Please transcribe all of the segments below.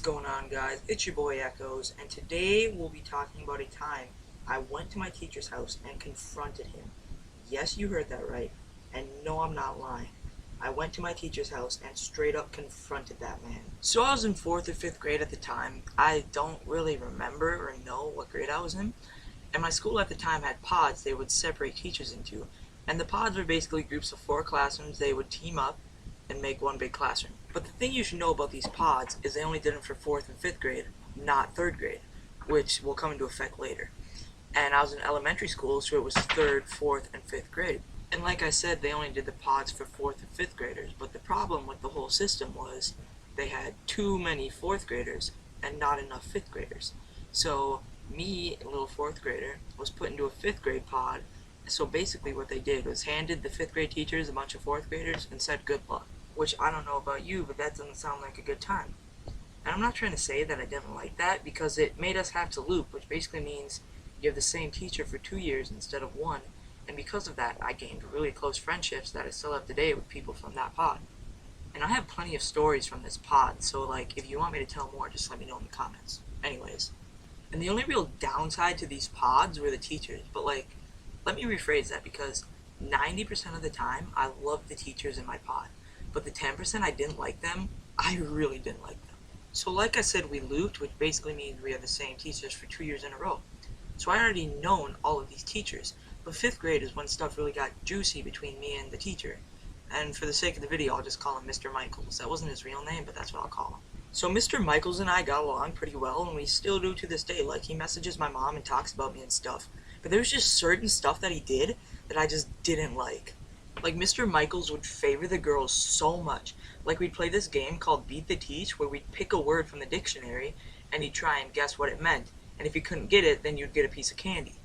going on, guys? It's your boy Echoes, and today we'll be talking about a time I went to my teacher's house and confronted him. Yes, you heard that right, and no, I'm not lying. I went to my teacher's house and straight up confronted that man. So I was in 4th or 5th grade at the time. I don't really remember or know what grade I was in, and my school at the time had pods they would separate teachers into, and the pods were basically groups of 4 classrooms. They would team up and make one big classroom. But the thing you should know about these pods is they only did them for 4th and 5th grade, not 3rd grade, which will come into effect later. And I was in elementary school, so it was 3rd, 4th, and 5th grade. And like I said, they only did the pods for 4th and 5th graders, but the problem with the whole system was they had too many 4th graders and not enough 5th graders. So me, a little 4th grader, was put into a 5th grade pod. So basically what they did was handed the 5th grade teachers a bunch of 4th graders and said good luck. Which I don't know about you, but that doesn't sound like a good time. And I'm not trying to say that I didn't like that, because it made us have to loop, which basically means you have the same teacher for 2 years instead of 1, and because of that I gained really close friendships that I still have today with people from that pod. And I have plenty of stories from this pod, so like if you want me to tell more, just let me know in the comments. Anyways. And the only real downside to these pods were the teachers, but like, let me rephrase that, because 90% of the time I loved the teachers in my pod. But the 10% I didn't like them, I really didn't like them. So like I said, we looped, which basically means we have the same teachers for 2 years in a row. So I already known all of these teachers, but 5th grade is when stuff really got juicy between me and the teacher. And for the sake of the video, I'll just call him Mr. Michaels. That wasn't his real name, but that's what I'll call him. So Mr. Michaels and I got along pretty well, and we still do to this day. Like, he messages my mom and talks about me and stuff. But there was just certain stuff that he did that I just didn't like. Like, Mr. Michaels would favor the girls so much. Like, we'd play this game called Beat the Teach, where we'd pick a word from the dictionary, and he'd try and guess what it meant. And if you couldn't get it, then you'd get a piece of candy.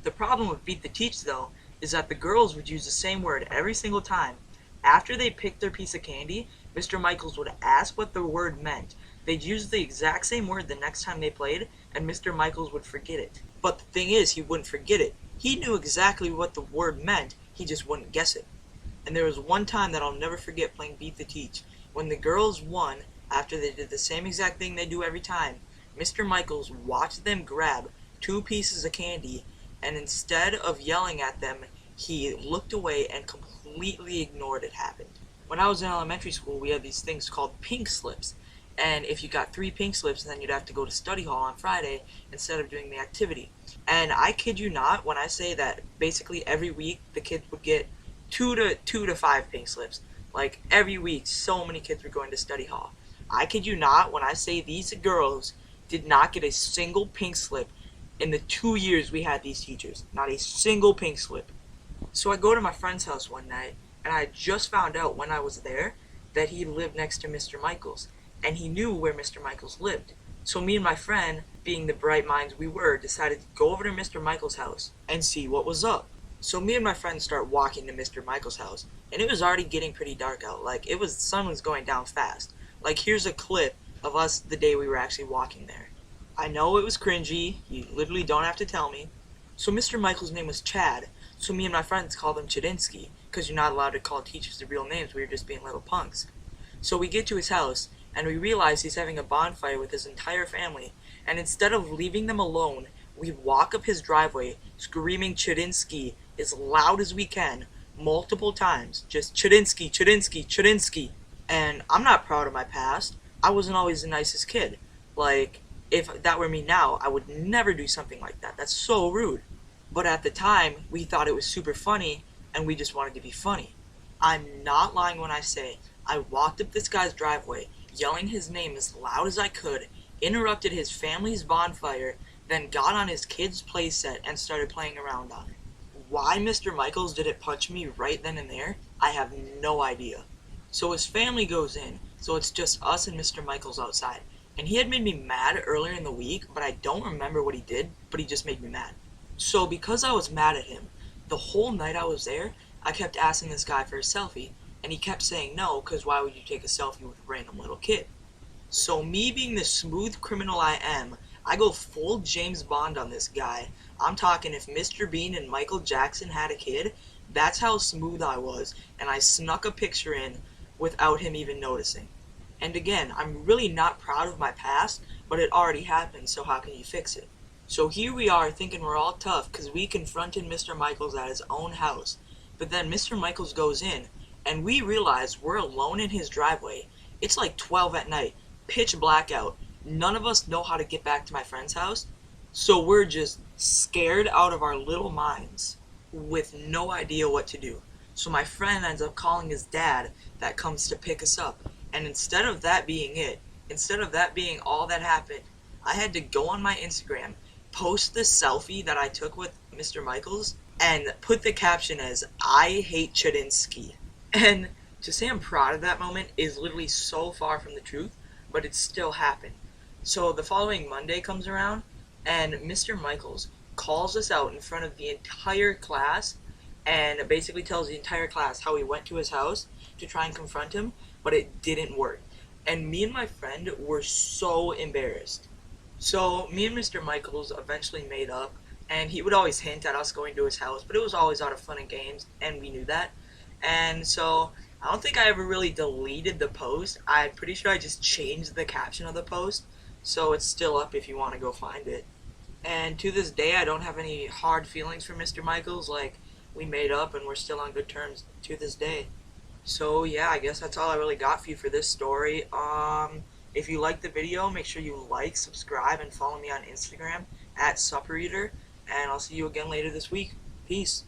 The problem with Beat the Teach, though, is that the girls would use the same word every single time. After they picked their piece of candy, Mr. Michaels would ask what the word meant. They'd use the exact same word the next time they played, and Mr. Michaels would forget it. But the thing is, he wouldn't forget it. He knew exactly what the word meant, he just wouldn't guess it. And there was one time that I'll never forget playing Beat the Teach. When the girls won, after they did the same exact thing they do every time, Mr. Michaels watched them grab 2 pieces of candy, and instead of yelling at them, he looked away and completely ignored it happened. When I was in elementary school, we had these things called pink slips. And if you got 3 pink slips, then you'd have to go to study hall on Friday instead of doing the activity. And I kid you not when I say that basically every week the kids would get 2 to 5 pink slips. Like, every week, so many kids were going to study hall. I kid you not when I say these girls did not get a single pink slip in the 2 years we had these teachers. Not a single pink slip. So I go to my friend's house one night, and I just found out when I was there that he lived next to Mr. Michaels, and he knew where Mr. Michaels lived. So me and my friend, being the bright minds we were, decided to go over to Mr. Michaels' house and see what was up. So me and my friend start walking to Mr. Michaels' house, and it was already getting pretty dark out. Like, the sun was going down fast. Like, here's a clip of us the day we were actually walking there. I know it was cringy, you literally don't have to tell me. So Mr. Michaels' name was Chad, so me and my friends called him Chadinsky, because you're not allowed to call teachers their real names, we were just being little punks. So we get to his house, and we realize he's having a bonfire with his entire family, and instead of leaving them alone, we walk up his driveway, screaming Chadinsky as loud as we can, multiple times. Just Chadinsky, Chadinsky, Chadinsky. And I'm not proud of my past. I wasn't always the nicest kid. Like, if that were me now, I would never do something like that. That's so rude. But at the time, we thought it was super funny, and we just wanted to be funny. I'm not lying when I say I walked up this guy's driveway, yelling his name as loud as I could, interrupted his family's bonfire, then got on his kid's playset and started playing around on it. Why Mr. Michaels didn't punch me right then and there, I have no idea. So his family goes in, so it's just us and Mr. Michaels outside. And he had made me mad earlier in the week, but I don't remember what he did, but he just made me mad. So because I was mad at him, the whole night I was there, I kept asking this guy for a selfie, and he kept saying no, because why would you take a selfie with a random little kid? So me being the smooth criminal I am, I go full James Bond on this guy. I'm talking if Mr. Bean and Michael Jackson had a kid, that's how smooth I was, and I snuck a picture in without him even noticing. And again, I'm really not proud of my past, but it already happened, so how can you fix it? So here we are thinking we're all tough because we confronted Mr. Michaels at his own house. But then Mr. Michaels goes in, and we realize we're alone in his driveway. It's like 12 at night, pitch blackout. None of us know how to get back to my friend's house, so we're just scared out of our little minds with no idea what to do. So my friend ends up calling his dad that comes to pick us up. And instead of that being it, instead of that being all that happened, I had to go on my Instagram, post the selfie that I took with Mr. Michaels, and put the caption as, "I hate Chadinsky." And to say I'm proud of that moment is literally so far from the truth, but it still happened. So the following Monday comes around, and Mr. Michaels calls us out in front of the entire class and basically tells the entire class how we went to his house to try and confront him, but it didn't work. And me and my friend were so embarrassed. So me and Mr. Michaels eventually made up, and he would always hint at us going to his house, but it was always out of fun and games, and we knew that. And so I don't think I ever really deleted the post. I'm pretty sure I just changed the caption of the post, so it's still up if you want to go find it. And to this day, I don't have any hard feelings for Mr. Michaels. Like, we made up and we're still on good terms to this day. So yeah, I guess that's all I really got for you for this story. If you liked the video, make sure you like, subscribe, and follow me on Instagram at Supper Eater. And I'll see you again later this week. Peace.